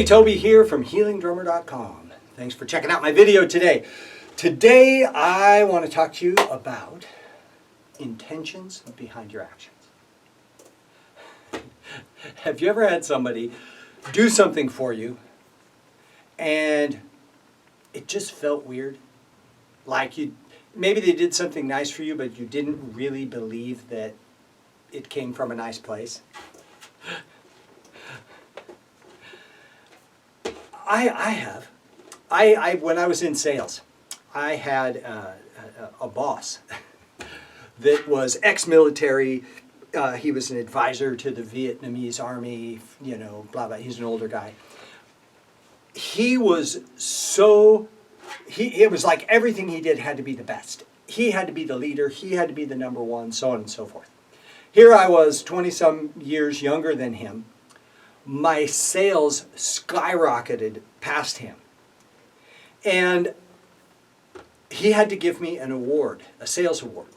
Toby here from HealingDrummer.com. Thanks for checking out my video today. Today I want to talk to you about intentions behind your actions. Have you ever had somebody do something for you and it just felt weird? Like maybe they did something nice for you, but you didn't really believe that it came from a nice place? I have. When I was in sales, I had a boss that was ex-military. He was an advisor to the Vietnamese army, you know, blah, blah. He's an older guy. He was it was like everything he did had to be the best. He had to be the leader. He had to be the number one, so on and so forth. Here I was, 20-some years younger than him. My sales skyrocketed past him. And he had to give me an award, a sales award.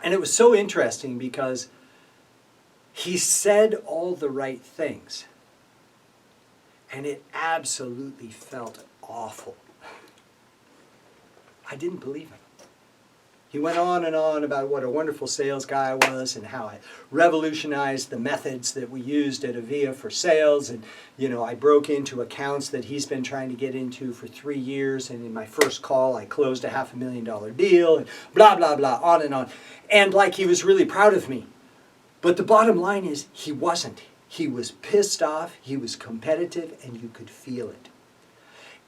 And it was so interesting because he said all the right things. And it absolutely felt awful. I didn't believe him. He went on and on about what a wonderful sales guy I was and how I revolutionized the methods that we used at Avia for sales. And, you know, I broke into accounts that he's been trying to get into for 3 years. And in my first call, I closed a $500,000 deal and blah, blah, blah, on and on. And like he was really proud of me. But the bottom line is he wasn't. He was pissed off. He was competitive, and you could feel it.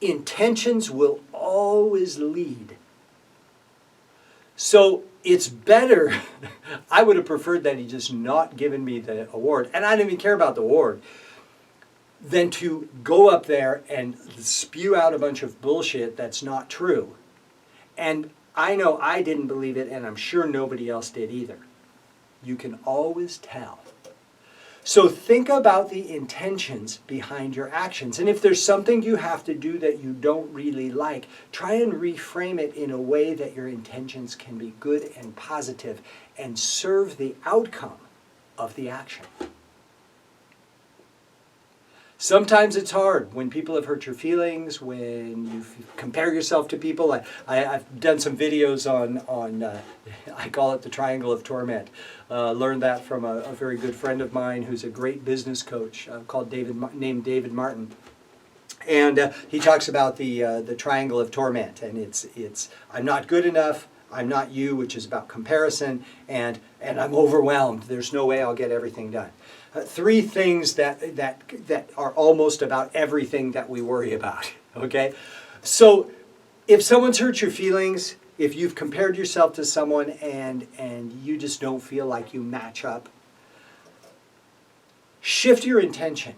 Intentions will always lead. So it's better, I would have preferred that he just not given me the award, and I didn't even care about the award, than to go up there and spew out a bunch of bullshit that's not true. And I know I didn't believe it, and I'm sure nobody else did either. You can always tell. So think about the intentions behind your actions. And if there's something you have to do that you don't really like, try and reframe it in a way that your intentions can be good and positive and serve the outcome of the action. Sometimes it's hard when people have hurt your feelings, when you compare yourself to people. I've done some videos on I call it the Triangle of Torment. Learned that from a very good friend of mine who's a great business coach named David Martin. And he talks about the Triangle of Torment. And it's I'm not good enough, I'm not you, which is about comparison, and I'm overwhelmed. There's no way I'll get everything done. 3 things that are almost about everything that we worry about, okay? So if someone's hurt your feelings, if you've compared yourself to someone and you just don't feel like you match up, shift your intention.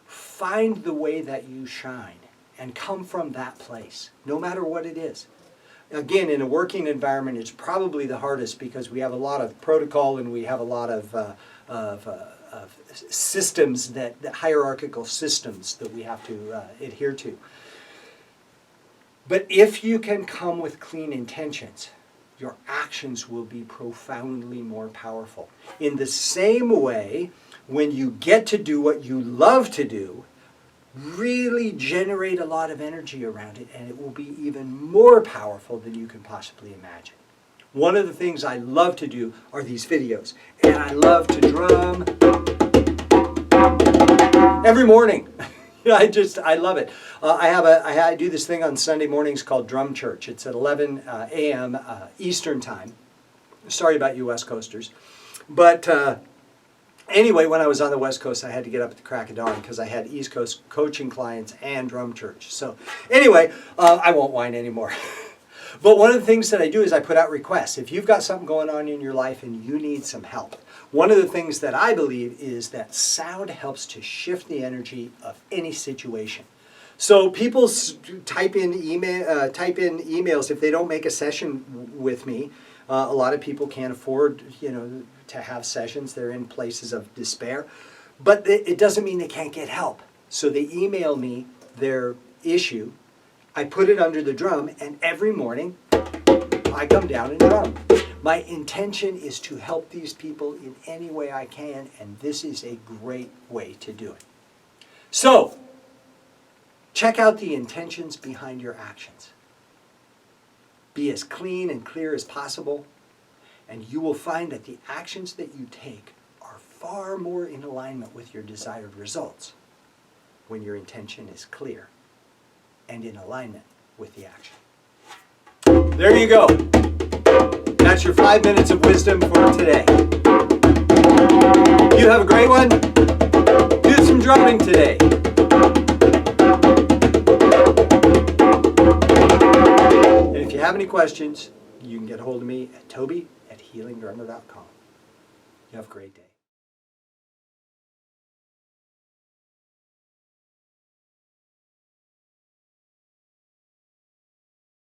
Find the way that you shine and come from that place, no matter what it is. Again, in a working environment, it's probably the hardest because we have a lot of protocol and we have a lot of systems, that hierarchical systems that we have to adhere to. But if you can come with clean intentions, your actions will be profoundly more powerful. In the same way, when you get to do what you love to do, really generate a lot of energy around it, and it will be even more powerful than you can possibly imagine. One of the things I love to do are these videos, and I love to drum every morning. I love it. I do this thing on Sunday mornings called Drum Church. It's at 11 a.m. Eastern Time. Sorry about you West Coasters. But anyway, when I was on the West Coast, I had to get up at the crack of dawn because I had East Coast coaching clients and Drum Church. So anyway, I won't whine anymore. But one of the things that I do is I put out requests. If you've got something going on in your life and you need some help, one of the things that I believe is that sound helps to shift the energy of any situation. So people type in emails if they don't make a session with me. A lot of people can't afford, to have sessions. They're in places of despair. But it doesn't mean they can't get help. So they email me their issue. I put it under the drum, and every morning I come down and drum. My intention is to help these people in any way I can, and this is a great way to do it. So, check out the intentions behind your actions. Be as clean and clear as possible, and you will find that the actions that you take are far more in alignment with your desired results when your intention is clear and in alignment with the action. There you go. That's your 5 minutes of wisdom for today. You have a great one. Do some drumming today. And if you have any questions, you can get a hold of me at toby@healingdrummer.com. You have a great day.